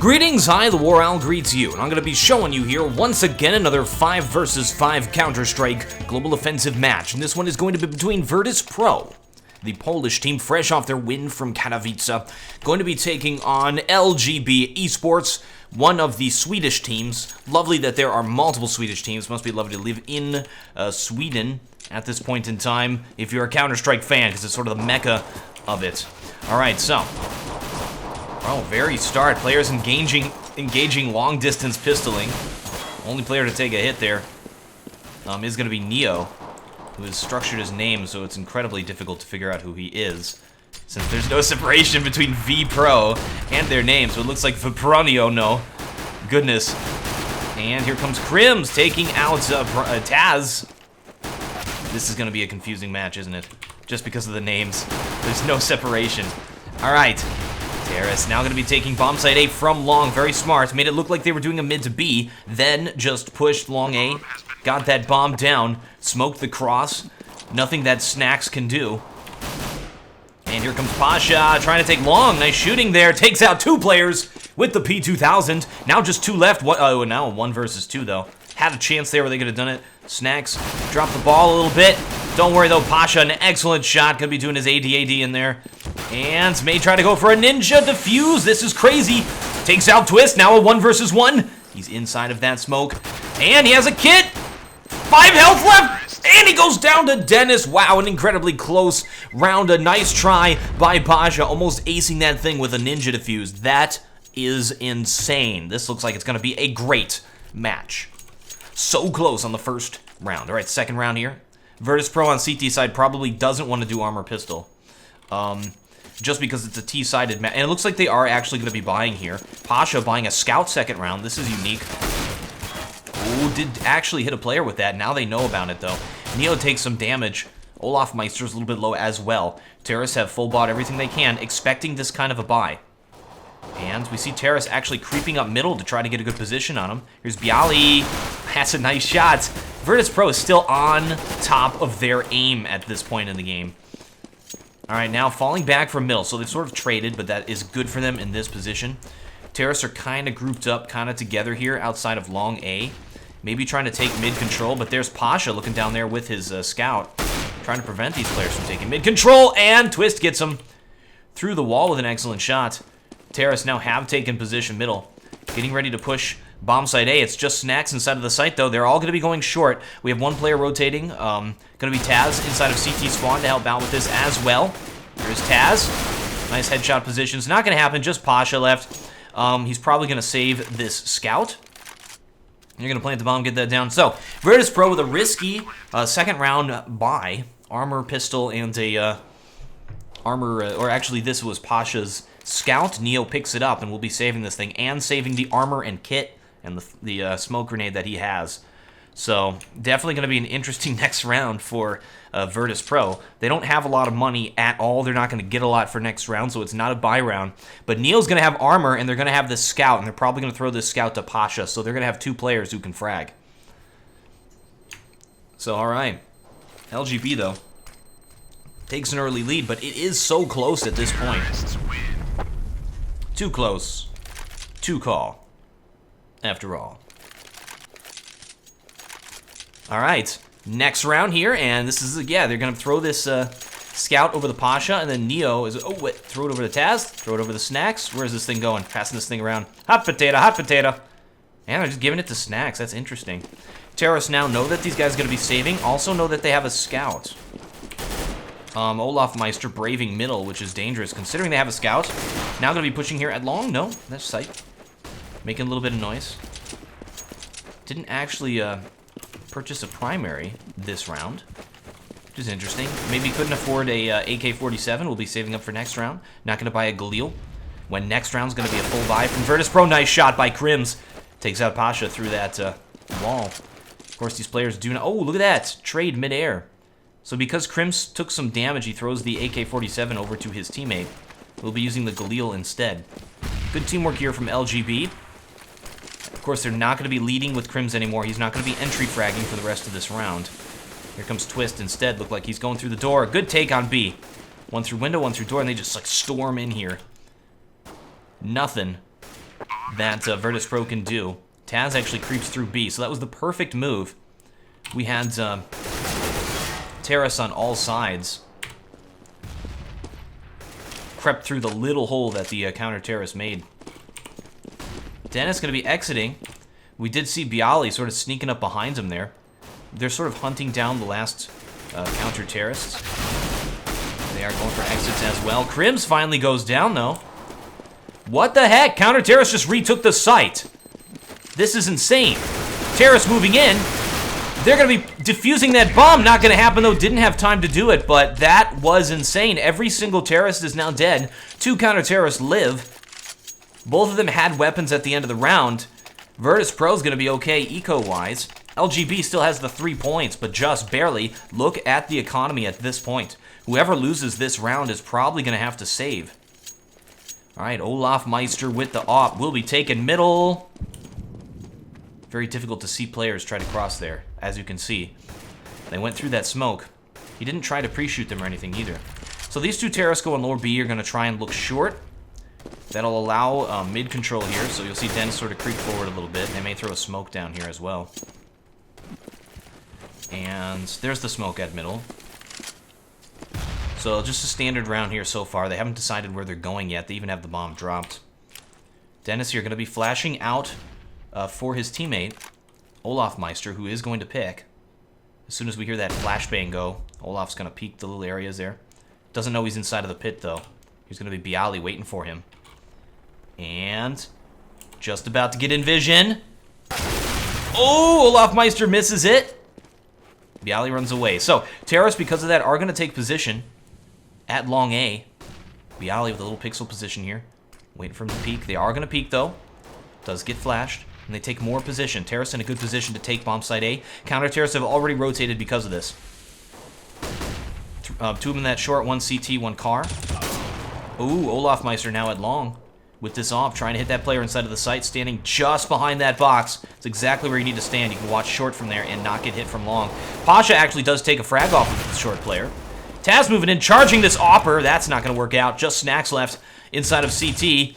Greetings, hi, TheWarOwl greets you, and I'm going to be showing you here once again another 5 versus 5 Counter-Strike global offensive match, and this one is going to be between Virtus.Pro, the Polish team fresh off their win from Katowice, going to be taking on LGB ESports, one of the Swedish teams. Lovely that there are multiple Swedish teams. Must be lovely to live in Sweden at this point in time if you're a Counter-Strike fan, because it's sort of the mecca of it. Alright, so very start. Players engaging long-distance pistoling. Only player to take a hit there is going to be Neo, who has structured his name so it's incredibly difficult to figure out who he is, since there's no separation between V-Pro and their names, so it looks like Vipronio, no. Goodness. And here comes Crims taking out Taz. This is going to be a confusing match, isn't it? Just because of the names. There's no separation. Alright. Terrace now going to be taking bomb site A from long. Very smart. Made it look like they were doing a mid to B. Then just pushed long A. Got that bomb down. Smoked the cross. Nothing that Snacks can do. And here comes Pasha trying to take long. Nice shooting there. Takes out 2 players with the P2000. Now just 2 left. Oh, now 1 versus 2 though. Had a chance there where they could have done it. Snacks dropped the ball a little bit. Don't worry though, Pasha, an excellent shot. Gonna be doing his AD in there. And may try to go for a ninja defuse. This is crazy. Takes out Twist. Now a 1 versus 1. He's inside of that smoke. And he has a kit. 5 health left. And he goes down to Dennis. Wow, an incredibly close round. A nice try by Pasha. Almost acing that thing with a ninja defuse. That is insane. This looks like it's going to be a great match. So close on the first round. All right, second round here. Virtus.Pro on CT side probably doesn't want to do armor pistol. Just because it's a T-sided match. And it looks like they are actually going to be buying here. Pasha buying a scout second round. This is unique. Ooh, did actually hit a player with that. Now they know about it, though. Neo takes some damage. Olaf Meister's a little bit low as well. Terrace have full bought everything they can, expecting this kind of a buy. And we see Terrace actually creeping up middle to try to get a good position on him. Here's Bialy. That's a nice shot. Virtus.Pro is still on top of their aim at this point in the game. Alright, now falling back from middle. So they've sort of traded, but that is good for them in this position. Terrace are kind of grouped up, kind of together here outside of long A. Maybe trying to take mid control, but there's Pasha looking down there with his scout. Trying to prevent these players from taking mid control, and Twist gets him through the wall with an excellent shot. Terrace now have taken position middle. Getting ready to push bomb site A. It's just Snacks inside of the site, though. They're all going to be going short. We have 1 player rotating. Going to be Taz inside of CT spawn to help out with this as well. Here's Taz. Nice headshot positions. Not going to happen. Just Pasha left. He's probably going to save this scout. You're going to plant the bomb, get that down. So, Virtus.Pro with a risky second round buy. Armor, pistol, and a or actually this was Pasha's scout. Neo picks it up and will be saving this thing and saving the armor and kit and the smoke grenade that he has. So definitely going to be an interesting next round for Virtus.Pro. They don't have a lot of money at all. They're not going to get a lot for next round, so it's not a buy round. But Neo's going to have armor, and they're going to have this scout, and they're probably going to throw this scout to Pasha, so they're going to have 2 players who can frag. So, all right. LGB, though, takes an early lead, but it is so close at this point. Too close. Too call. After all. All right, next round here, and this is, yeah, they're going to throw this scout over the Pasha, and then Neo is, oh, wait, throw it over the Taz, throw it over the Snacks. Where's this thing going? Passing this thing around. Hot potato, hot potato. And they're just giving it to Snacks. That's interesting. Terrace now know that these guys are going to be saving. Also know that they have a scout. Olaf Meister braving middle, which is dangerous, considering they have a scout. Now going to be pushing here at long. No, that's sight. Making a little bit of noise. Didn't actually purchase a primary this round, which is interesting. Maybe couldn't afford a AK-47. We'll be saving up for next round. Not going to buy a Galil. When next round's going to be a full buy from Virtus.Pro. Nice shot by Crims. Takes out Pasha through that wall. Of course, these players do not... Oh, look at that. Trade midair. So because Crims took some damage, he throws the AK-47 over to his teammate. We'll be using the Galil instead. Good teamwork here from LGB. Of course, they're not going to be leading with Crims anymore. He's not going to be entry fragging for the rest of this round. Here comes Twist instead. Look like he's going through the door. Good take on B. 1 through window, 1 through door, and they just like storm in here. Nothing. that Virtus.Pro can do. Taz actually creeps through B, so that was the perfect move. We had Terrace on all sides. Crept through the little hole that the counter Terrace made. Dennis going to be exiting. We did see Bialy sort of sneaking up behind him there. They're sort of hunting down the last counter Terrorists. They are going for exits as well. Crims finally goes down, though. What the heck? Counter Terrorist just retook the site. This is insane. Terrorist moving in. They're going to be defusing that bomb. Not going to happen, though. Didn't have time to do it, but that was insane. Every single terrorist is now dead. 2 counter terrorists live. Both of them had weapons at the end of the round. Virtus.Pro is going to be okay eco-wise. LGB still has the 3 points, but just barely. Look at the economy at this point. Whoever loses this round is probably going to have to save. All right, Olaf Meister with the op will be taken middle. Very difficult to see players try to cross there, as you can see. They went through that smoke. He didn't try to pre-shoot them or anything either. So these 2 terrorists go in lower B are going to try and look short. That'll allow mid-control here, so you'll see Dennis sort of creep forward a little bit. They may throw a smoke down here as well. And there's the smoke at middle. So just a standard round here so far. They haven't decided where they're going yet. They even have the bomb dropped. Dennis here going to be flashing out for his teammate, Olaf Meister, who is going to pick. As soon as we hear that flashbang go, Olaf's going to peek the little areas there. Doesn't know he's inside of the pit, though. He's going to be Bialy waiting for him. And just about to get in vision. Oh, Olaf Meister misses it. Bialy runs away. So, terrorists, because of that, are going to take position at long A. Bialy with a little pixel position here. Waiting for him to peek. They are going to peek, though. Does get flashed. And they take more position. Terrorists in a good position to take bomb site A. Counter-terrorists have already rotated because of this. 2 of them in that short. 1 CT, 1 car. Ooh, Olaf Meister now at long. With this off, trying to hit that player inside of the site, standing just behind that box. It's exactly where you need to stand. You can watch short from there and not get hit from long. Pasha actually does take a frag off of the short player. Taz moving in, charging this Opper. That's not going to work out. Just Snacks left inside of CT.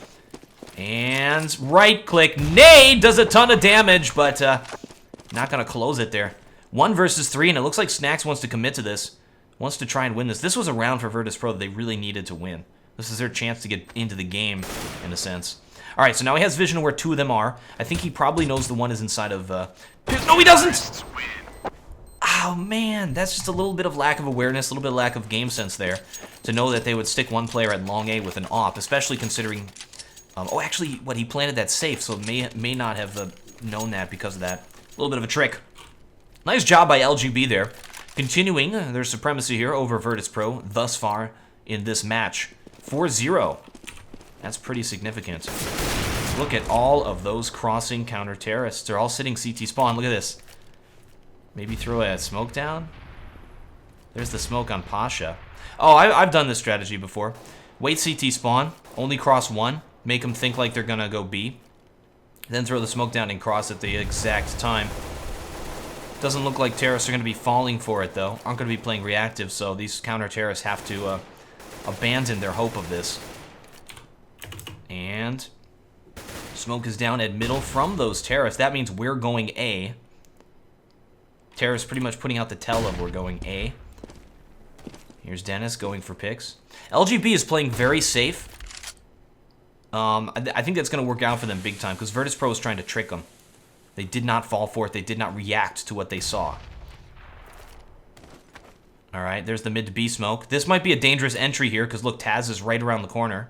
And right-click. Nade does a ton of damage, but not going to close it there. 1 versus 3, and it looks like Snacks wants to commit to this. Wants to try and win this. This was a round for Virtus.Pro that they really needed to win. This is their chance to get into the game, in a sense. All right, so now he has vision of where 2 of them are. I think he probably knows the one is inside of... No, he doesn't! Oh, man. That's just a little bit of lack of awareness, a little bit of lack of game sense there, to know that they would stick 1 player at long A with an op, especially considering... oh, actually, what, he planted that safe, so may not have known that because of that. A little bit of a trick. Nice job by LGB there. Continuing their supremacy here over Virtus.Pro thus far in this match. 4-0. That's pretty significant. Look at all of those crossing counter-terrorists. They're all sitting CT spawn. Look at this. Maybe throw a smoke down? There's the smoke on Pasha. Oh, I've done this strategy before. Wait CT spawn. Only cross 1. Make them think like they're going to go B. Then throw the smoke down and cross at the exact time. Doesn't look like terrorists are going to be falling for it, though. Aren't going to be playing reactive, so these counter-terrorists have to... abandon their hope of this. And smoke is down at middle from those terrorists. That means we're going A. Terrorists pretty much putting out the tell of we're going A. Here's Dennis going for picks. LGB is playing very safe. I think that's going to work out for them big time because Virtus.Pro is trying to trick them. They did not fall for it. They did not react to what they saw. All right, there's the mid to B smoke. This might be a dangerous entry here because, look, Taz is right around the corner.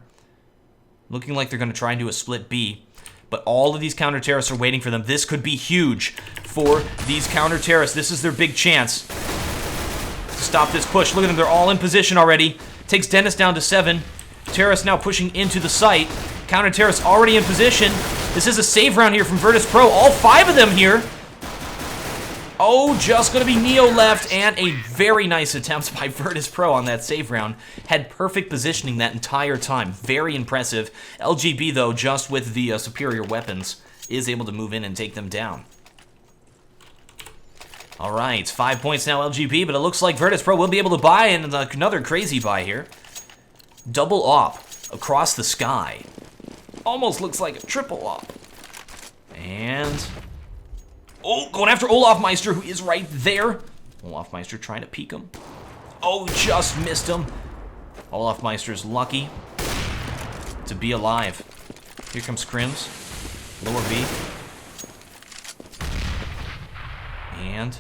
Looking like they're going to try and do a split B. But all of these counter-terrorists are waiting for them. This could be huge for these counter-terrorists. This is their big chance to stop this push. Look at them. They're all in position already. Takes Dennis down to 7. Terrorists now pushing into the site. Counter-terrorists already in position. This is a save round here from Virtus.Pro. All 5 of them here. Oh, just going to be Neo left, and a very nice attempt by Virtus.Pro on that save round. Had perfect positioning that entire time. Very impressive. LGB, though, just with the superior weapons, is able to move in and take them down. All right, 5 points now, LGB, but it looks like Virtus.Pro will be able to buy, and another crazy buy here. Double op across the sky. almost looks like a triple op. And... oh, going after Olafmeister, who is right there. Olafmeister trying to peek him. Oh, just missed him. Olafmeister's lucky to be alive. Here comes Crims. Lower B. And...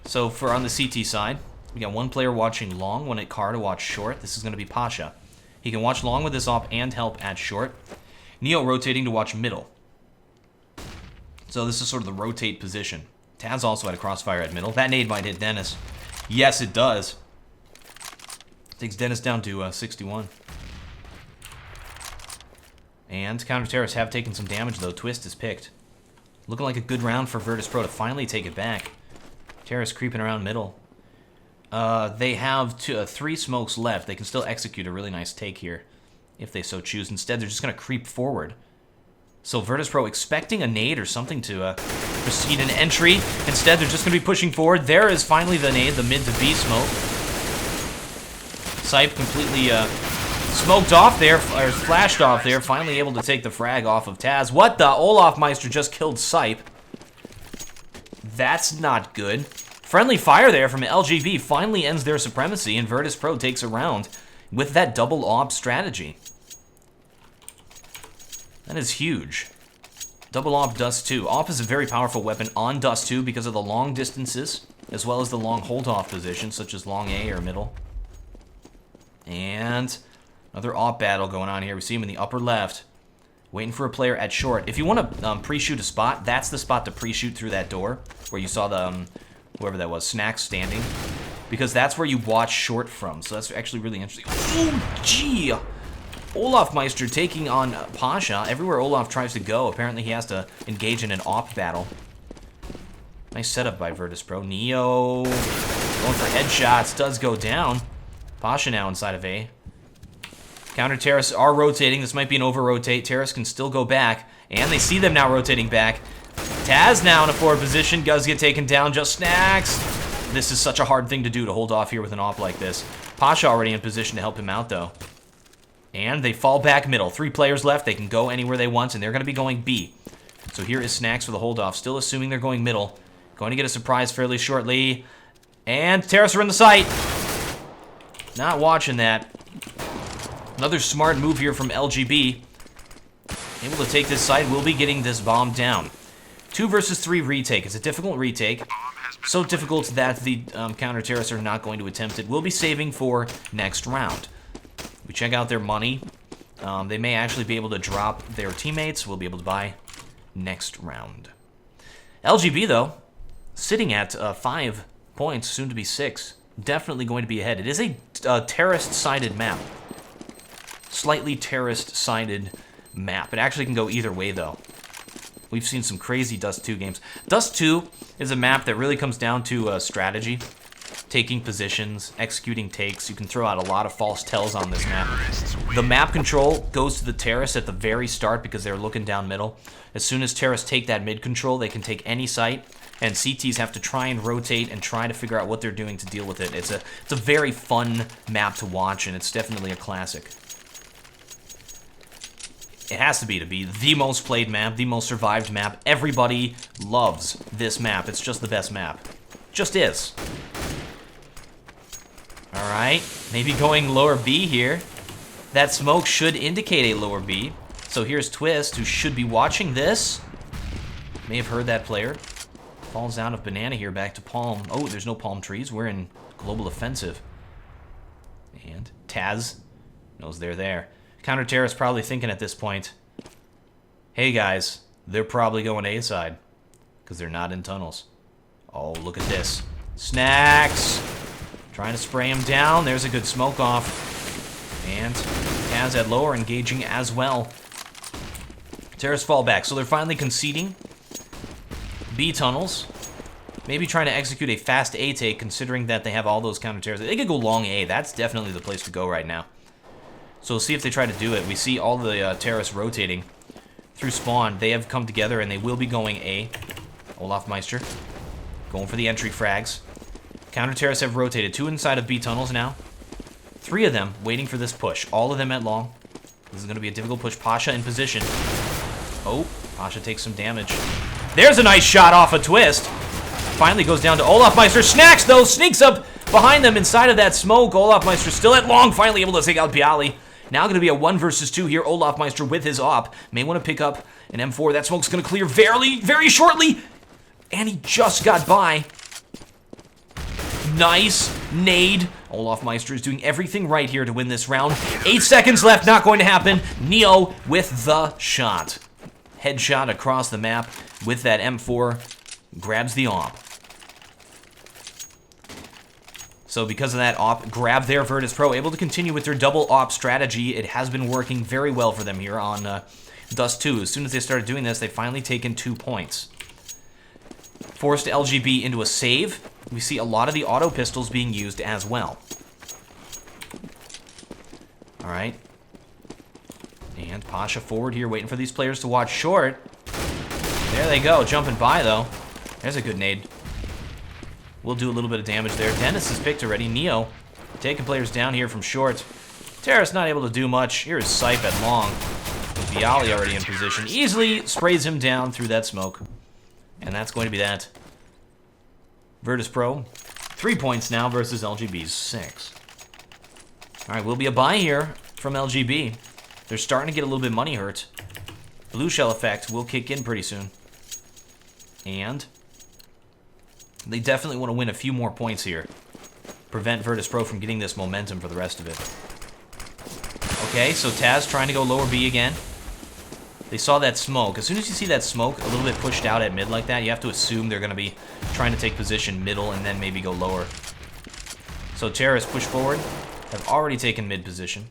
so for on the CT side, we got one player watching long, one at car to watch short. This is going to be Pasha. He can watch long with this op and help at short. Neo rotating to watch middle. So this is sort of the rotate position. Taz also had a crossfire at middle. That nade might hit Dennis. Yes, it does. Takes Dennis down to 61. And counter-terrorists have taken some damage, though. Twist is picked. Looking like a good round for Virtus.Pro to finally take it back. Terrorists creeping around middle. They have 3 smokes left. They can still execute a really nice take here, if they so choose. Instead, they're just going to creep forward. So Virtus.Pro expecting a nade or something to proceed an entry. Instead, they're just going to be pushing forward. There is finally the nade, the mid to B smoke. Sipe completely smoked off there, or flashed off there. Finally able to take the frag off of Taz. What the? Olafmeister just killed Sipe. That's not good. Friendly fire there from LGB finally ends their supremacy, and Virtus.Pro takes a round with that double op strategy. That is huge. Double op Dust 2. Op is a very powerful weapon on Dust 2 because of the long distances, as well as the long hold-off positions, such as long A or middle. And another op battle going on here. We see him in the upper left, waiting for a player at short. If you want to pre-shoot a spot, that's the spot to pre-shoot through that door, where you saw the, whoever that was, Snacks standing. Because that's where you watch short from, so that's actually really interesting. Oh, gee! Olafmeister taking on Pasha. Everywhere Olaf tries to go, apparently he has to engage in an op battle. Nice setup by Virtus.Pro. Neo going for headshots, does go down. Pasha now inside of A. Counter-terrorists are rotating. This might be an over-rotate. Terrorists can still go back, and they see them now rotating back. Taz now in a forward position. Does get taken down. Just Snacks. This is such a hard thing to do, to hold off here with an op like this. Pasha already in position to help him out, though. And they fall back middle. 3 players left. They can go anywhere they want, and they're going to be going B. So here is Snacks for the hold-off. Still assuming they're going middle. Going to get a surprise fairly shortly. And terrorists are in the site. Not watching that. Another smart move here from LGB. Able to take this site. Will be getting this bomb down. 2 versus 3 retake. It's a difficult retake. So difficult that the counter-terrorists are not going to attempt it. We'll be saving for next round. We check out their money. They may actually be able to drop their teammates. We'll be able to buy next round. LGB, though, sitting at 5 points, soon to be 6. Definitely going to be ahead. It is a terrorist-sided map. Slightly terrorist-sided map. It actually can go either way, though. We've seen some crazy Dust 2 games. Dust 2 is a map that really comes down to strategy. Taking positions, executing takes. You can throw out a lot of false tells on this map. The map control goes to the terrorists at the very start because they're looking down middle. As soon as terrorists take that mid control, they can take any site, and CTs have to try and rotate and try to figure out what they're doing to deal with it. It's a very fun map to watch, and it's definitely a classic. It has to be the most played map, the most survived map. Everybody loves this map. It's just the best map. Just is. Alright, maybe going lower B here. That smoke should indicate a lower B. So here's Twist, who should be watching this. May have heard that player. Falls out of Banana here, back to Palm. Oh, there's no palm trees. We're in Global Offensive. And Taz knows they're there. Counter-terrorist probably thinking at this point, hey guys, they're probably going A side, because they're not in tunnels. Oh, look at this. Snacks! Trying to spray him down. There's a good smoke off. And Taz at lower engaging as well. Terrorists fall back, so they're finally conceding. B tunnels. Maybe trying to execute a fast A take, considering that they have all those counter-terrorists. They could go long A. That's definitely the place to go right now. So we'll see if they try to do it. We see all the terrorists rotating through spawn. They have come together, and they will be going A. Olafmeister going for the entry frags. Counter-terrorists have rotated. 2 inside of B tunnels now. 3 of them waiting for this push. All of them at long. This is going to be a difficult push. Pasha in position. Oh, Pasha takes some damage. There's a nice shot off a twist. Finally goes down to Olafmeister. Snacks, though, sneaks up behind them inside of that smoke. Olafmeister still at long, finally able to take out Bialy. Now going to be a 1 versus 2 here. Olafmeister with his op. May want to pick up an M4. That smoke's going to clear very shortly. And he just got by. Nice nade. Olafmeister is doing everything right here to win this round. 8 seconds left, not going to happen. Neo with the shot. Headshot across the map with that M4. Grabs the op. So because of that op grab there, Virtus.Pro able to continue with their double op strategy. It has been working very well for them here on Dust 2. As soon as they started doing this, they finally taken 2 points. Forced LGB into a save. We see a lot of the auto pistols being used as well. Alright. And Pasha forward here, waiting for these players to watch short. There they go, jumping by though. There's a good nade. We'll do a little bit of damage there. Dennis is picked already. Neo taking players down here from short. Terrace not able to do much. Here is Sipe at long. With Bialy already in position. Easily sprays him down through that smoke. And that's going to be that. Virtus.Pro, 3 points now versus LGB's 6. Alright, will be a buy here from LGB. They're starting to get a little bit money hurt. Blue shell effect will kick in pretty soon. And they definitely want to win a few more points here. Prevent Virtus.Pro from getting this momentum for the rest of it. Okay, so Taz trying to go lower B again. They saw that smoke. As soon as you see that smoke a little bit pushed out at mid like that, you have to assume they're going to be trying to take position middle and then maybe go lower. So Terrace push forward. Have already taken mid position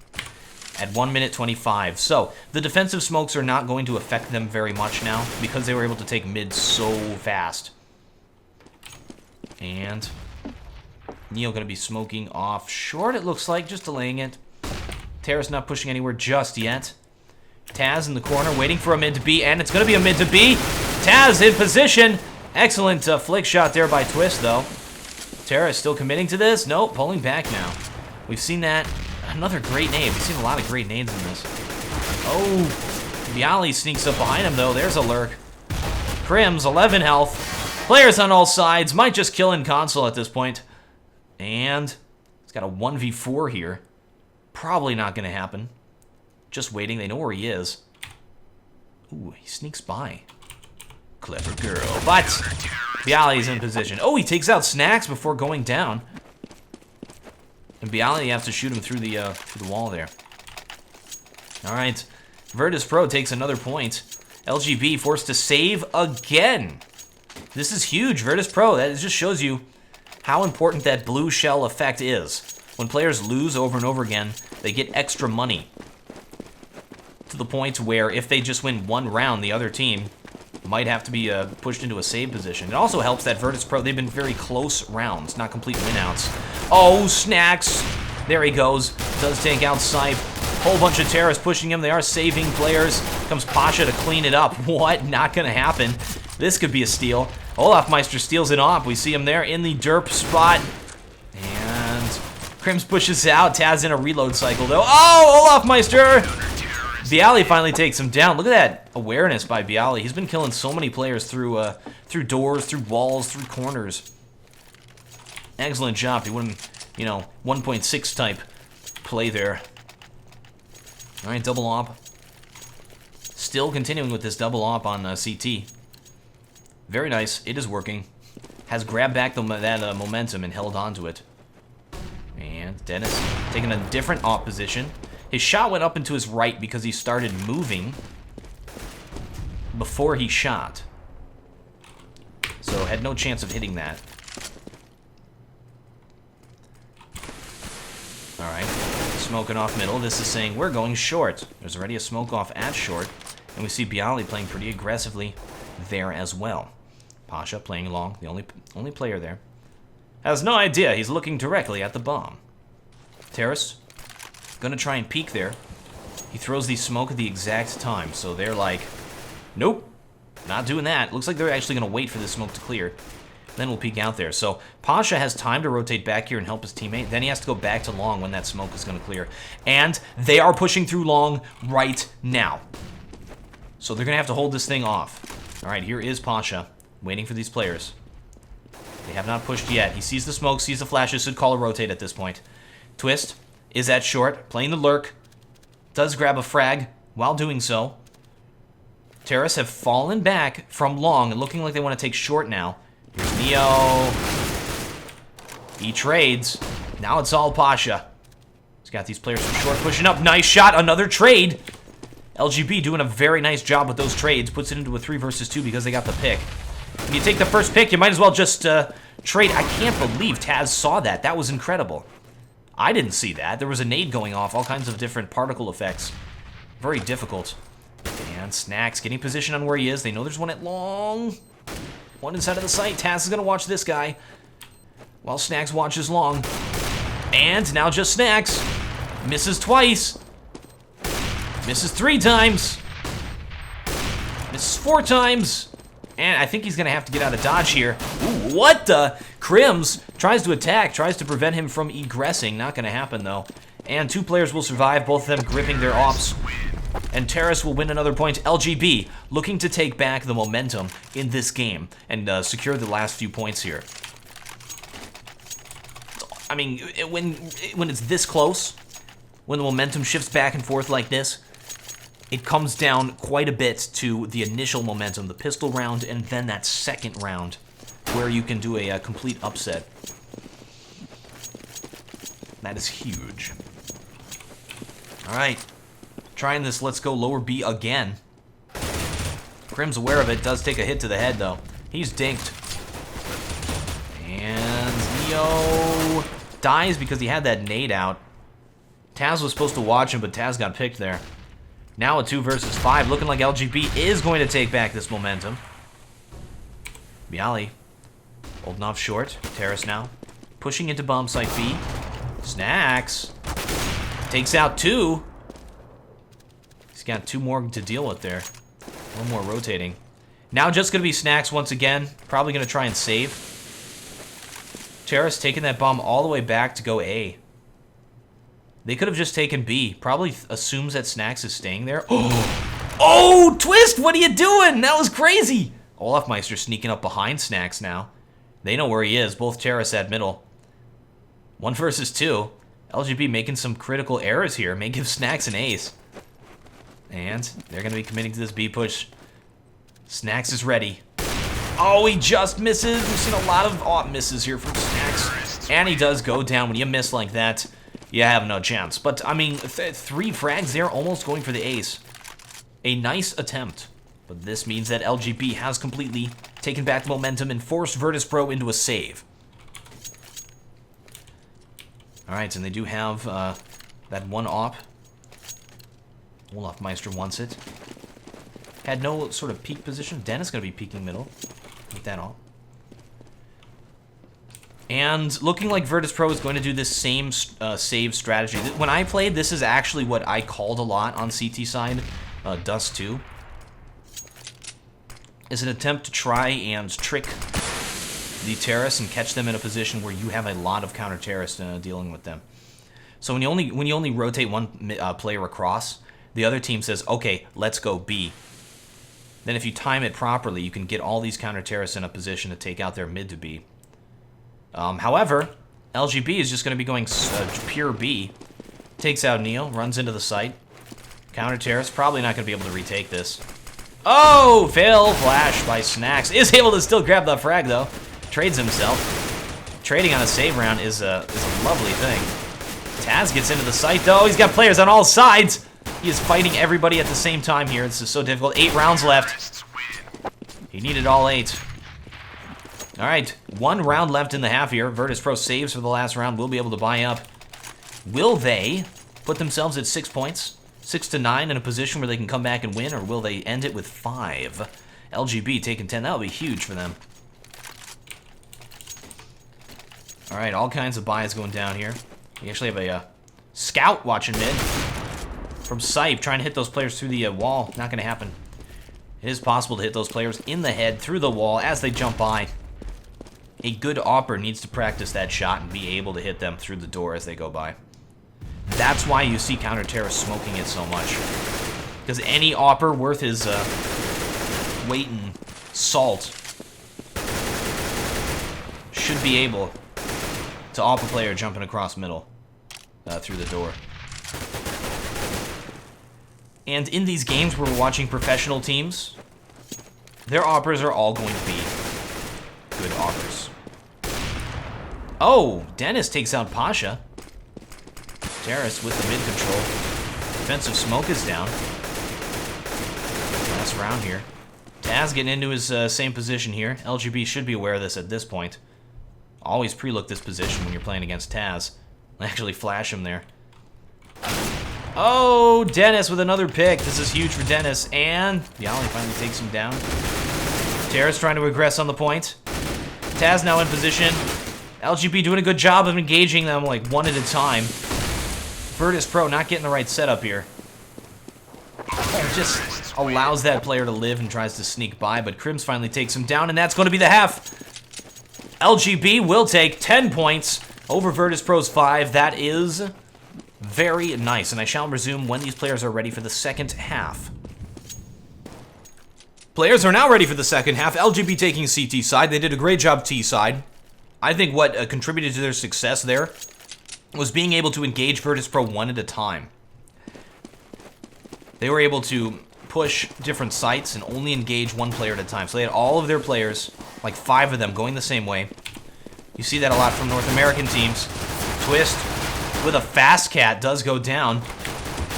at 1 minute 25. So the defensive smokes are not going to affect them very much now because they were able to take mid so fast. And Neo going to be smoking off short, it looks like, just delaying it. Terrace not pushing anywhere just yet. Taz in the corner, waiting for a mid to B, and it's going to be a mid to B. Taz in position. Excellent flick shot there by Twist, though. Terrace still committing to this. Nope, pulling back now. We've seen that. Another great nade. We've seen a lot of great nades in this. Oh, Bialy sneaks up behind him, though. There's a lurk. Crims, 11 health. Players on all sides. Might just kill in console at this point. And he's got a 1v4 here. Probably not going to happen. Just waiting. They know where he is. Ooh, he sneaks by. Clever girl. But Bialy's in position. Oh, he takes out Snacks before going down. And Bialy has to shoot him through the wall there. All right. Virtus.Pro takes another point. LGB forced to save again. This is huge. Virtus.Pro. That just shows you how important that blue shell effect is. When players lose over and over again, they get extra money. To the point where if they just win one round, the other team might have to be pushed into a save position. It also helps that Virtus.Pro, they've been very close rounds, not complete winouts. Oh, Snacks. There he goes. Does take out Sipe. Whole bunch of terrorists pushing him. They are saving players. Comes Pasha to clean it up. What? Not going to happen. This could be a steal. Olafmeister steals it off. We see him there in the derp spot. And Crims pushes out. Taz in a reload cycle, though. Oh, Olafmeister! Bialy finally takes him down. Look at that awareness by Bialy. He's been killing so many players through doors, through walls, through corners. Excellent job. He won, 1.6 type play there. All right, double op. Still continuing with this double op on CT. Very nice. It is working. Has grabbed back that momentum and held on to it. And Dennis taking a different op position. His shot went up into his right because he started moving before he shot. So had no chance of hitting that. Alright, smoking off middle. This is saying we're going short. There's already a smoke off at short. And we see Bialy playing pretty aggressively there as well. Pasha playing long, the only player there. Has no idea he's looking directly at the bomb. Terrace gonna try and peek there. He throws the smoke at the exact time, so they're like, nope, not doing that. Looks like they're actually gonna wait for the smoke to clear. Then we'll peek out there. So Pasha has time to rotate back here and help his teammate. Then he has to go back to long when that smoke is going to clear. And they are pushing through long right now. So they're going to have to hold this thing off. All right, here is Pasha waiting for these players. They have not pushed yet. He sees the smoke, sees the flashes, should call a rotate at this point. Twist is at short, playing the lurk. Does grab a frag while doing so. Terrace have fallen back from long and looking like they want to take short now. Here's Neo. He trades. Now it's all Pasha. He's got these players from short pushing up. Nice shot. Another trade. LGB doing a very nice job with those trades. Puts it into a 3 versus 2 because they got the pick. When you take the first pick, you might as well just trade. I can't believe Taz saw that. That was incredible. I didn't see that. There was a nade going off. All kinds of different particle effects. Very difficult. And Snacks getting position on where he is. They know there's one at long. One inside of the site. Taz is going to watch this guy while Snacks watches long. And now just Snacks. Misses twice. Misses 3 times. Misses 4 times. And I think he's going to have to get out of dodge here. Ooh, what the? Crims tries to attack, tries to prevent him from egressing. Not going to happen, though. And 2 players will survive, both of them gripping their ops. And Terrace will win another point. LGB looking to take back the momentum in this game and secure the last few points here. I mean, when it's this close, when the momentum shifts back and forth like this, it comes down quite a bit to the initial momentum, the pistol round, and then that second round, where you can do a complete upset. That is huge. All right, trying this let's go lower B again. Crim's aware of it, does take a hit to the head, though. He's dinked. And Neo dies because he had that nade out. Taz was supposed to watch him, but Taz got picked there. Now a 2 versus 5, looking like LGB is going to take back this momentum. Bialy holding off short. Terrace now pushing into bomb site B. Snacks takes out 2. He's got 2 more to deal with there. 1 more rotating. Now just going to be Snacks once again. Probably going to try and save. Terrace taking that bomb all the way back to go A. They could have just taken B. Probably assumes that Snacks is staying there. Oh, Twist, what are you doing? That was crazy. Olafmeister sneaking up behind Snacks now. They know where he is. Both Terrace at middle. 1 versus 2. LGB making some critical errors here. May give Snacks an ace. And they're going to be committing to this B push. Snacks is ready. Oh, he just misses. We've seen a lot of misses here from Snacks. And he does go down. When you miss like that, you have no chance. But, I mean, 3 frags there, almost going for the ace. A nice attempt. But this means that LGB has completely taken back the momentum and forced Virtus.Pro into a save. Alright, and they do have that 1 op. Olafmeister wants it. Had no sort of peak position. Den is going to be peeking middle with that op. And looking like Virtus.Pro is going to do this same save strategy. When I played, this is actually what I called a lot on CT side, Dust 2. Is an attempt to try and trick the Terrace and catch them in a position where you have a lot of counter Terrace dealing with them. So when you only rotate 1 player across, the other team says, okay, let's go B. Then if you time it properly, you can get all these counter Terrace in a position to take out their mid to B. However, LGB is just going to be going pure B. Takes out Neo, runs into the site. Counter Terrace, probably not going to be able to retake this. Oh, fail flash by Snacks. Is able to still grab the frag, though. Trades himself. Trading on a save round is a lovely thing. Taz gets into the site, though. He's got players on all sides. He is fighting everybody at the same time here. This is so difficult. 8 rounds left. He needed all 8. All right, 1 round left in the half here. Virtus.Pro saves for the last round. Will be able to buy up. Will they put themselves at 6 points? 6 to 9 in a position where they can come back and win, or will they end it with 5? LGB taking 10. That would be huge for them. All right, all kinds of buys going down here. We actually have a scout watching mid from Sipe, trying to hit those players through the wall. Not going to happen. It is possible to hit those players in the head through the wall as they jump by. A good AWPer needs to practice that shot and be able to hit them through the door as they go by. That's why you see counter-terrorists smoking it so much. Because any AWPer worth his weight in salt should be able to AWP a player jumping across middle through the door. And in these games where we're watching professional teams, their AWPers are all going to be good AWPers. Oh, Dennis takes out Pasha. Terrace with the mid control. Defensive smoke is down. Last round here. Taz getting into his same position here. LGB should be aware of this at this point. Always pre-look this position when you're playing against Taz. Actually flash him there. Oh, Dennis with another pick. This is huge for Dennis. And Bialy finally takes him down. Terrace trying to aggress on the point. Taz now in position. LGB doing a good job of engaging them like one at a time. Virtus.Pro not getting the right setup here. Just allows that player to live and tries to sneak by, but Crims finally takes him down, and that's going to be the half. LGB will take 10 points over Virtus.Pro's 5. That is very nice, and I shall resume when these players are ready for the second half. Players are now ready for the second half. LGB taking CT side. They did a great job T side. I think what contributed to their success there was being able to engage Virtus.Pro one at a time. They were able to push different sites and only engage one player at a time. So they had all of their players, like 5 of them, going the same way. You see that a lot from North American teams. Twist with a fast cat does go down.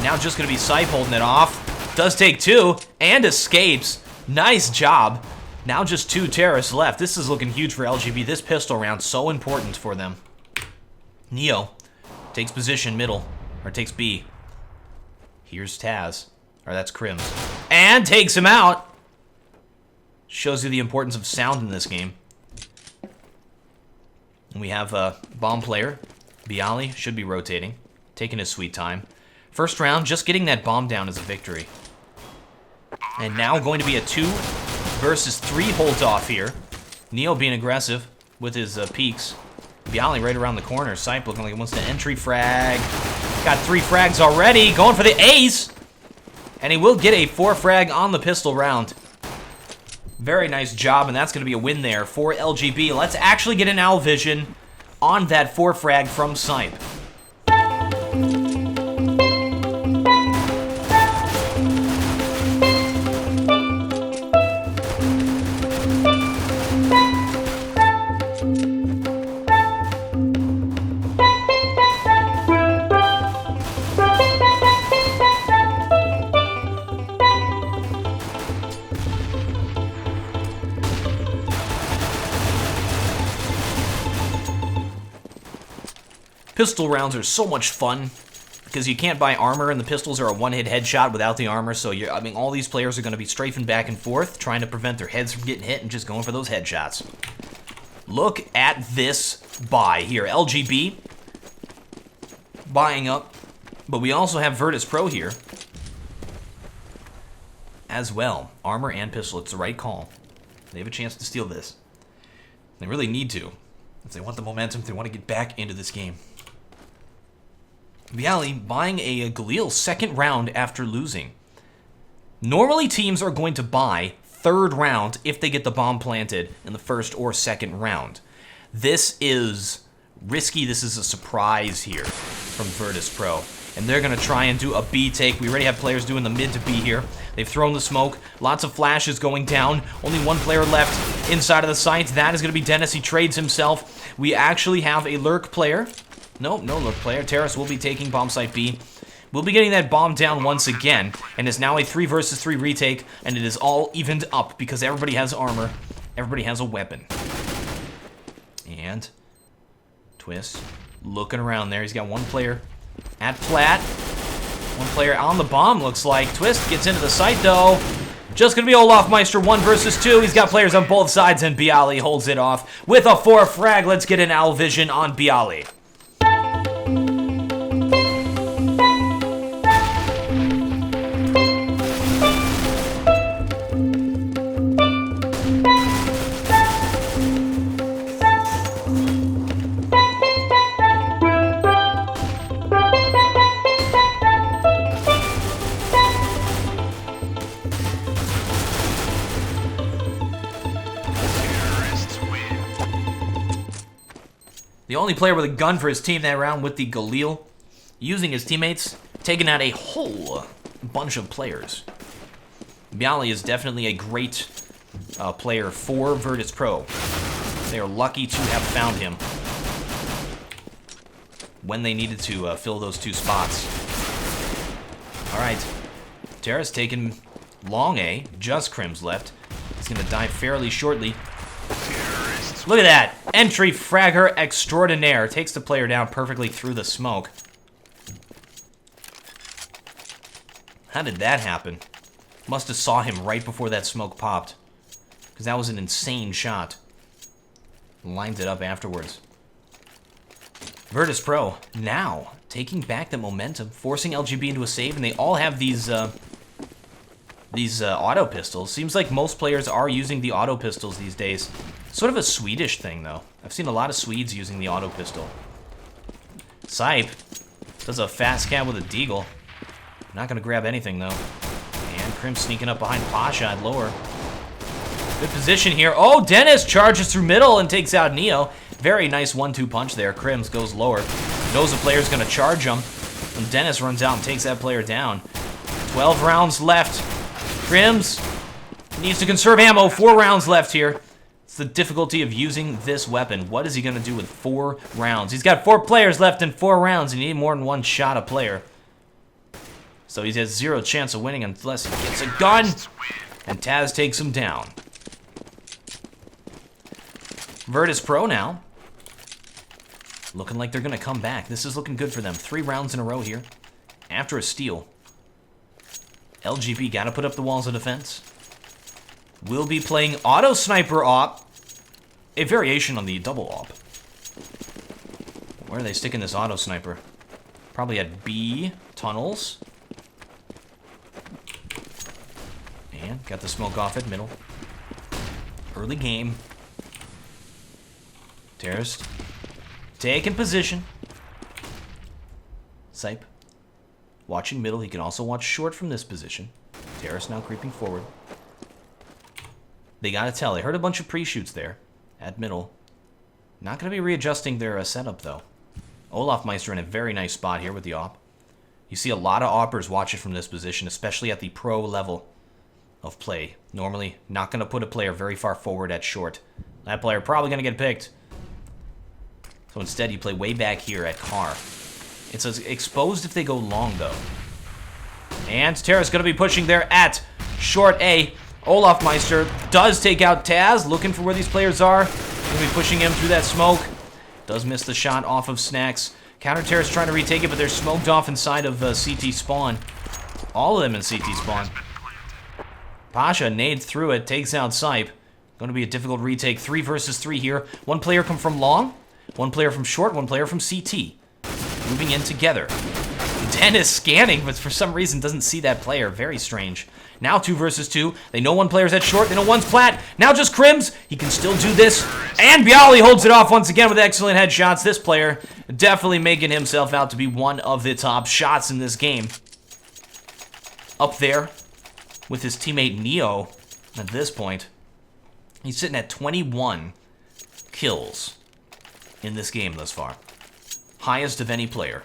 Now just going to be Sipe holding it off. Does take 2 and escapes. Nice job. Now just 2 terrorists left. This is looking huge for LGB. This pistol round so important for them. Neo takes position middle, or takes B. Here's Taz, or that's Crims, and takes him out. Shows you the importance of sound in this game. And we have a bomb player. Bialy should be rotating, taking his sweet time. First round, just getting that bomb down is a victory. And now going to be a 2 versus 3 hold off here. Neo being aggressive with his peaks. Bialy right around the corner. Sipe looking like he wants to entry frag. Got 3 frags already. Going for the ace. And he will get a 4 frag on the pistol round. Very nice job, and that's going to be a win there for LGB. Let's actually get an owl vision on that 4 frag from Sipe. Pistol rounds are so much fun because you can't buy armor, and the pistols are a one-hit headshot without the armor. So I mean, all these players are going to be strafing back and forth, trying to prevent their heads from getting hit and just going for those headshots. Look at this buy here. LGB buying up, but we also have Virtus.Pro here as well. Armor and pistol. It's the right call. They have a chance to steal this. They really need to. If they want the momentum, if they want to get back into this game. Bialy buying a Galil second round after losing. Normally teams are going to buy third round if they get the bomb planted in the first or second round. This is risky. This is a surprise here from Virtus.Pro. And they're going to try and do a B take. We already have players doing the mid to B here. They've thrown the smoke. Lots of flashes going down. Only 1 player left inside of the site. That is going to be Dennis. He trades himself. We actually have a lurk player. Nope, no lurk player. Terrace will be taking bomb site B. We'll be getting that bomb down once again. And it's now a 3 versus 3 retake. And it is all evened up because everybody has armor. Everybody has a weapon. And Twist looking around there. He's got 1 player at plat. 1 player on the bomb, looks like. Twist gets into the site, though. Just going to be Olaf Meister 1 versus 2. He's got players on both sides, and Bialy holds it off with a 4 frag. Let's get an owl vision on Bialy. The only player with a gun for his team that round with the Galil, using his teammates, taking out a whole bunch of players. Bialy is definitely a great player for Virtus.Pro. They are lucky to have found him when they needed to fill those 2 spots. All right, Terrace taking long A, just Crims left. He's going to die fairly shortly. Look at that, entry fragger extraordinaire. Takes the player down perfectly through the smoke. How did that happen? Must have saw him right before that smoke popped, because that was an insane shot. Lines it up afterwards. Virtus.Pro now taking back the momentum, forcing LGB into a save, and they all have these auto pistols. Seems like most players are using the auto pistols these days. Sort of a Swedish thing, though. I've seen a lot of Swedes using the auto pistol. Sipe does a fast cat with a deagle. Not gonna grab anything, though. And Crim sneaking up behind Pasha at lower. Good position here. Oh, Dennis charges through middle and takes out Neo. Very nice 1-2 punch there. Crims goes lower. Knows the player's gonna charge him. And Dennis runs out and takes that player down. 12 rounds left. Crims needs to conserve ammo. 4 rounds left here. It's the difficulty of using this weapon. What is he gonna do with 4 rounds? He's got 4 players left in 4 rounds. You need more than 1 shot a player. So he has 0 chance of winning unless he gets a gun. And Taz takes him down. Virtus.Pro now. Looking like they're going to come back. This is looking good for them. 3 rounds in a row here. After a steal. LGB got to put up the walls of defense. We'll be playing Auto Sniper Op. A variation on the double op. Where are they sticking this Auto Sniper? Probably at B. Tunnels. And got the smoke off at middle. Early game. Terrorist. Taking position. Sipe. Watching middle. He can also watch short from this position. Terrorist now creeping forward. They gotta tell. They heard a bunch of pre-shoots there. At middle. Not gonna be readjusting their setup, though. Olaf Meister in a very nice spot here with the op. You see a lot of oppers watch it from this position, especially at the pro level of play. Normally, not gonna put a player very far forward at short. That player probably gonna get picked. So instead, you play way back here at car. It's exposed if they go long, though. And Terra's going to be pushing there at short A. Olaf Meister does take out Taz, looking for where these players are. Going to be pushing him through that smoke. Does miss the shot off of Snacks. Counter Terra's trying to retake it, but they're smoked off inside of CT spawn. All of them in CT spawn. Pasha nades through it, takes out Sipe. Going to be a difficult retake. 3 versus 3 here. 1 player come from long. 1 player from short, 1 player from CT. Moving in together. Dennis scanning, but for some reason doesn't see that player. Very strange. Now 2 versus 2. They know 1 player's at short. They know 1's plat. Now just Crims. He can still do this. And Bialy holds it off once again with excellent headshots. This player definitely making himself out to be one of the top shots in this game. Up there with his teammate Neo at this point. He's sitting at 21 kills in this game thus far. Highest of any player.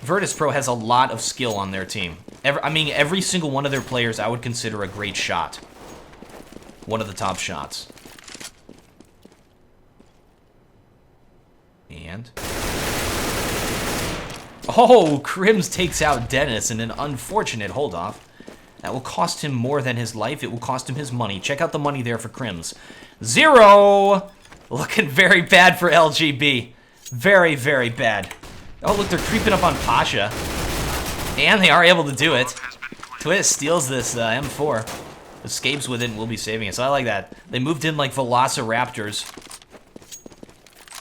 Virtus.Pro has a lot of skill on their team. Every single one of their players I would consider a great shot. One of the top shots. And... oh, Crims takes out Dennis in an unfortunate holdoff. That will cost him more than his life. It will cost him his money. Check out the money there for Crims. 0! Looking very bad for LGB. Very, very bad. Oh, look, they're creeping up on Pasha. And they are able to do it. Twist steals this M4. Escapes with it and will be saving it. So I like that. They moved in like Velociraptors.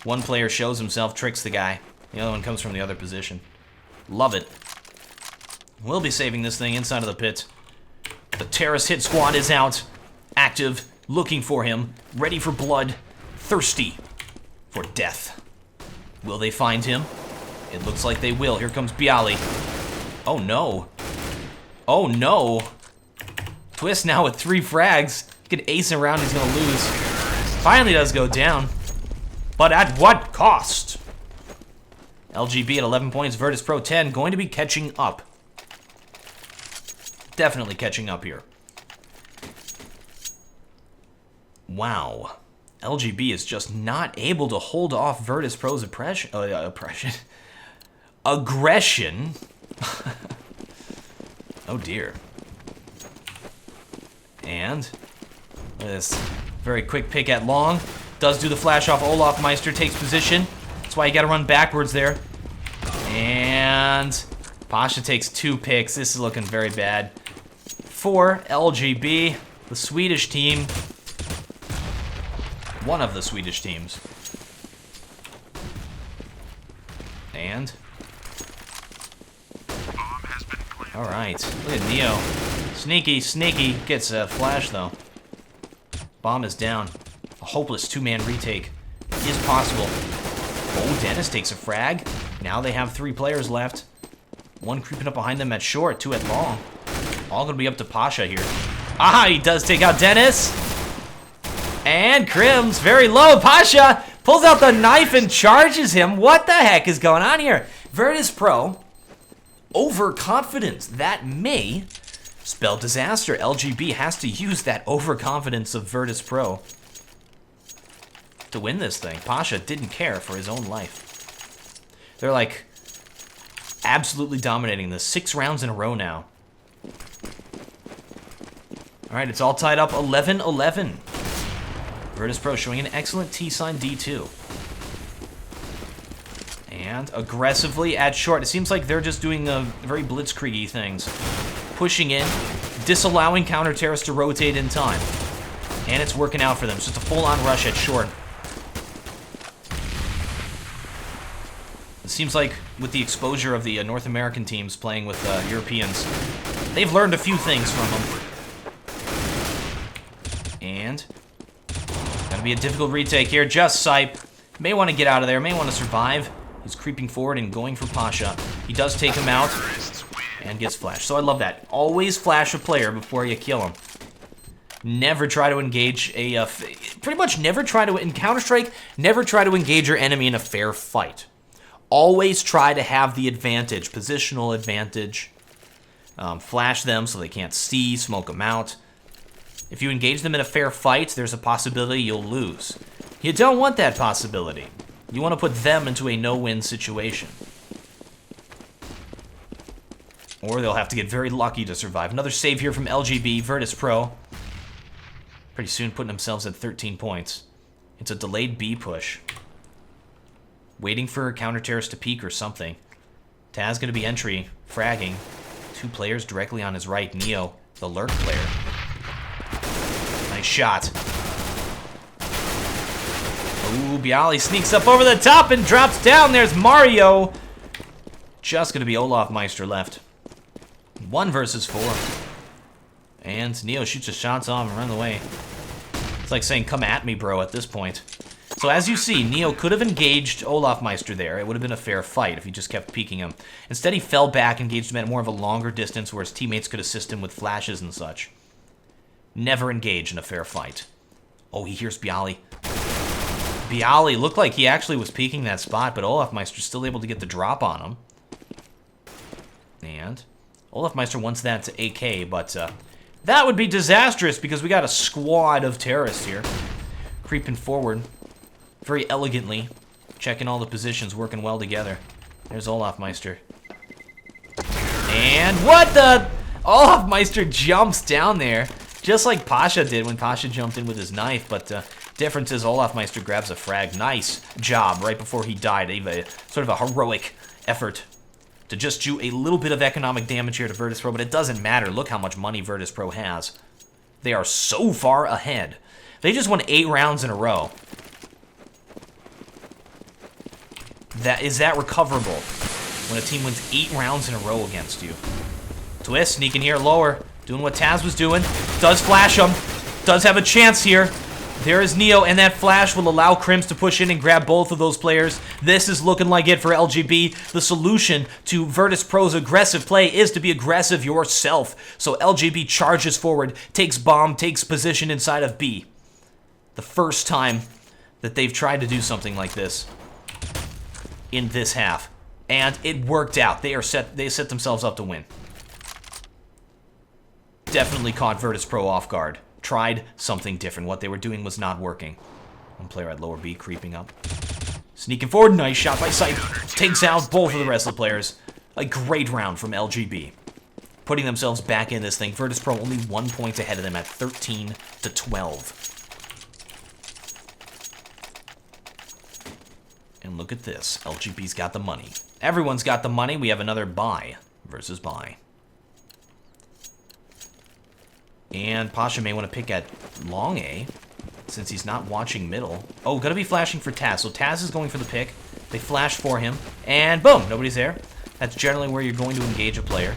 1 player shows himself, tricks the guy. The other one comes from the other position. Love it. We'll be saving this thing inside of the pit. The terrorist hit squad is out. Active. Looking for him. Ready for blood. Thirsty for death. Will they find him? It looks like they will. Here comes Bialy. Oh no. Oh no. Twist now with 3 frags. Get ace around, he's gonna lose. Finally does go down. but at what cost? LGB at 11 points, Virtus.Pro 10, going to be catching up. Definitely catching up here. Wow. LGB is just not able to hold off Virtus.Pro's aggression. Oh dear. And this very quick pick at long. Does do the flash off. Olafmeister takes position. That's why you got to run backwards there. And Pasha takes 2 picks. This is looking very bad for LGB, the Swedish team. One of the Swedish teams. And all right, look at Neo. Sneaky, sneaky. Gets a flash, though. Bomb is down. A hopeless 2-man retake is possible. Oh, Dennis takes a frag. Now they have 3 players left. 1 creeping up behind them at short, 2 at long. All going to be up to Pasha here. Ah, he does take out Dennis. And Crim's very low. Pasha pulls out the knife and charges him. What the heck is going on here? Virtus.Pro, overconfidence. That may spell disaster. LGB has to use that overconfidence of Virtus.Pro to win this thing. Pasha didn't care for his own life. They're like absolutely dominating this. 6 rounds in a row now. All right, it's all tied up 11-11. Virtus.Pro showing an excellent T-sign D2. And aggressively at short. It seems like they're just doing very blitzkrieg-y things. Pushing in, disallowing counter-terrorists to rotate in time. And it's working out for them. It's just a full-on rush at short. It seems like with the exposure of the North American teams playing with Europeans, they've learned a few things from them. And gonna be a difficult retake here. Just Sipe may want to get out of there, may want to survive. He's creeping forward and going for Pasha. He does take him out and gets flashed. So I love that. Always flash a player before you kill him. Never try to engage a... pretty much never try to... In Counter-Strike, never try to engage your enemy in a fair fight. Always try to have the advantage, positional advantage. Flash them so they can't see, smoke them out. If you engage them in a fair fight, there's a possibility you'll lose. You don't want that possibility. You want to put them into a no-win situation. Or they'll have to get very lucky to survive. Another save here from LGB, Virtus.Pro. Pretty soon putting themselves at 13 points. It's a delayed B push. Waiting for counter-terrorist to peek or something. Taz going to be entry, fragging. 2 players directly on his right. Neo, the lurk player. Nice shot. Ooh, Bialy sneaks up over the top and drops down. There's Mario. Just going to be Olafmeister left. 1 versus 4. And Neo shoots his shots off and runs away. It's like saying, come at me, bro, at this point. So as you see, Neo could have engaged Olafmeister there. It would have been a fair fight if he just kept peeking him. Instead, he fell back, engaged him at more of a longer distance where his teammates could assist him with flashes and such. Never engage in a fair fight. Oh, he hears Bialy. Bialy looked like he actually was peeking that spot, but Olafmeister's still able to get the drop on him. And Olafmeister wants that to AK, but that would be disastrous because we got a squad of terrorists here. Creeping forward very elegantly, checking all the positions, working well together. There's Olafmeister. And what the? Olafmeister jumps down there, just like Pasha did when Pasha jumped in with his knife, but difference is Olafmeister grabs a frag. Nice job right before he died. A sort of a heroic effort to just do a little bit of economic damage here to Virtus.Pro, but it doesn't matter. Look how much money Virtus.Pro has. They are so far ahead. They just won 8 rounds in a row. Is that recoverable when a team wins 8 rounds in a row against you? Twist sneaking here lower, doing what Taz was doing. Does flash him. Does have a chance here. There is Neo, and that flash will allow Crims to push in and grab both of those players. This is looking like it for LGB. The solution to Virtus.Pro's aggressive play is to be aggressive yourself. So LGB charges forward, takes bomb, takes position inside of B. The first time that they've tried to do something like this in this half. And it worked out. They set themselves up to win. Definitely caught Virtus.Pro off guard. Tried something different. What they were doing was not working. One player at lower B creeping up. Sneaking forward. Nice shot by Sight. Takes out both of the rest of the players. A great round from LGB. Putting themselves back in this thing. Virtus.Pro only 1 point ahead of them at 13-12. And look at this. LGB's got the money. Everyone's got the money. We have another buy versus buy. And Pasha may want to pick at long A, since he's not watching middle. Oh, gonna be flashing for Taz. So Taz is going for the pick. They flash for him, and boom, nobody's there. That's generally where you're going to engage a player.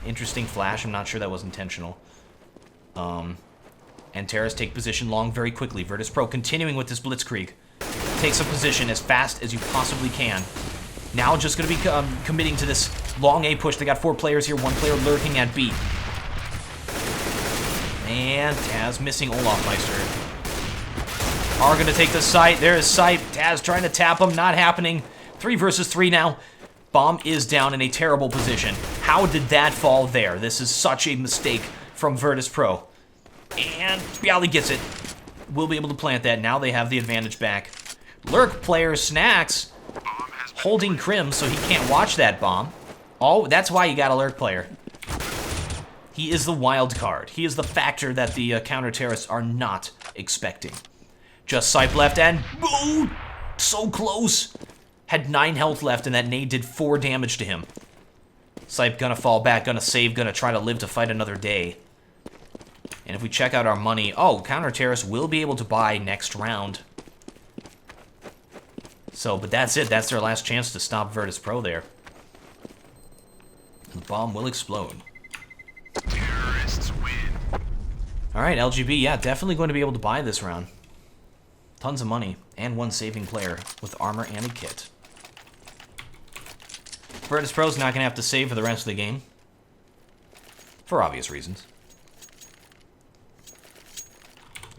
Interesting flash. I'm not sure that was intentional. And Terrace take position long very quickly. Virtus.Pro continuing with this blitzkrieg. Takes a position as fast as you possibly can. Now just going to be committing to this long A push. They got 4 players here, 1 player lurking at B. And Taz missing Olafmeister. Are going to take the site. There is Sight. Taz trying to tap him. Not happening. 3 versus 3 now. Bomb is down in a terrible position. How did that fall there? This is such a mistake from Virtus.Pro. And Bialy gets it. We'll be able to plant that. Now they have the advantage back. Lurk player Snacks holding Crim so he can't watch that bomb. Oh, that's why you got a Lurk player. He is the wild card. He is the factor that the counter-terrorists are not expecting. Just Sipe left and... Ooh, so close. Had 9 health left and that nade did 4 damage to him. Sipe gonna fall back, gonna save, gonna try to live to fight another day. And if we check out our money... Oh, counter-terrorists will be able to buy next round. So, but that's it. That's their last chance to stop Virtus.Pro there. The bomb will explode. Terrorists win. Alright, LGB, yeah, definitely going to be able to buy this round. Tons of money, and 1 saving player with armor and a kit. Virtus.Pro's not going to have to save for the rest of the game. For obvious reasons.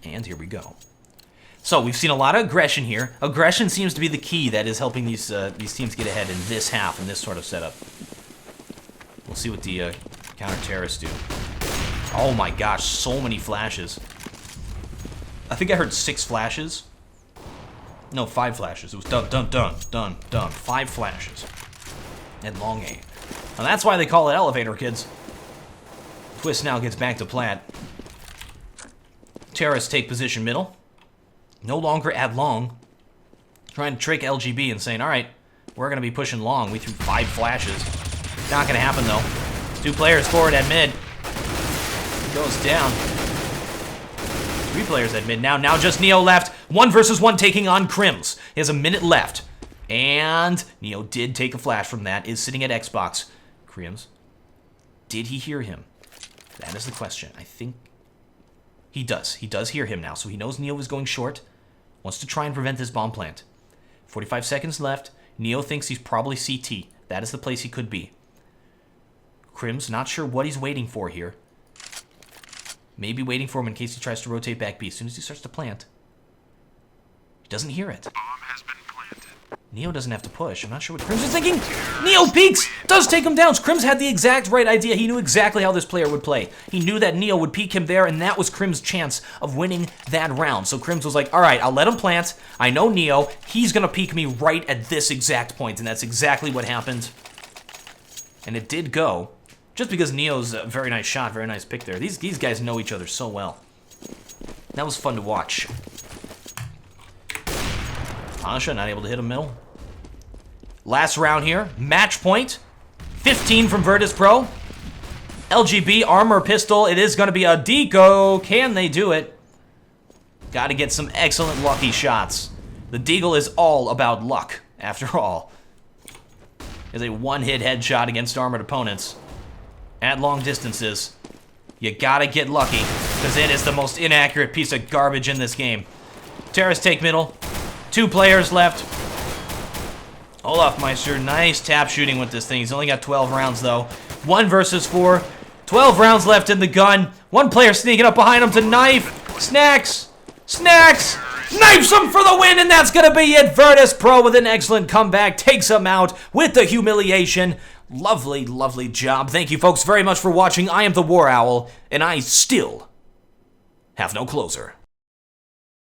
And here we go. So, we've seen a lot of aggression here. Aggression seems to be the key that is helping these teams get ahead in this half, in this sort of setup. We'll see what the counter-terrorists do. Oh my gosh, so many flashes. I think I heard 6 flashes. No, 5 flashes. It was done, done, done, done, done. 5 flashes. And long A. And that's why they call it elevator, kids. Twist now gets back to plant. Terrorists take position middle. No longer at long. Trying to trick LGB and saying, alright, we're going to be pushing long. We threw 5 flashes. Not going to happen, though. 2 players forward at mid. Goes down. 3 players at mid now. Now just Neo left. 1 versus 1 taking on Crims. He has a minute left. And Neo did take a flash from that. Is sitting at Xbox. Crims. Did he hear him? That is the question. I think he does. He does hear him now. So he knows Neo is going short. Wants to try and prevent this bomb plant. 45 seconds left. Neo thinks he's probably CT. That is the place he could be. Crims, not sure what he's waiting for here. Maybe waiting for him in case he tries to rotate back B. As soon as he starts to plant, he doesn't hear it. Bomb has been planted. Neo doesn't have to push. I'm not sure what Crims is thinking. Neo peeks! Does take him down. Crims had the exact right idea. He knew exactly how this player would play. He knew that Neo would peek him there, and that was Crims' chance of winning that round. So Crims was like, alright, I'll let him plant. I know Neo. He's going to peek me right at this exact point, and that's exactly what happened. And it did go. Just because Neo's a very nice shot, very nice pick there. These guys know each other so well. That was fun to watch. Pasha not able to hit him middle. Last round here. Match point. 15 from Virtus.Pro. LGB armor pistol. It is going to be a deco. Can they do it? Got to get some excellent lucky shots. The Deagle is all about luck, after all. It's a one-hit headshot against armored opponents. At long distances, you gotta get lucky, because it is the most inaccurate piece of garbage in this game. Terrace take middle. 2 players left. Olafmeister, nice tap shooting with this thing. He's only got 12 rounds, though. 1 versus 4. 12 rounds left in the gun. 1 player sneaking up behind him to knife. Snacks! Snacks! knifes him for the win, and that's going to be it. Virtus Pro with an excellent comeback takes him out with the humiliation. Lovely, lovely job. Thank you folks very much for watching. I am TheWarOwl, and I still have no closer.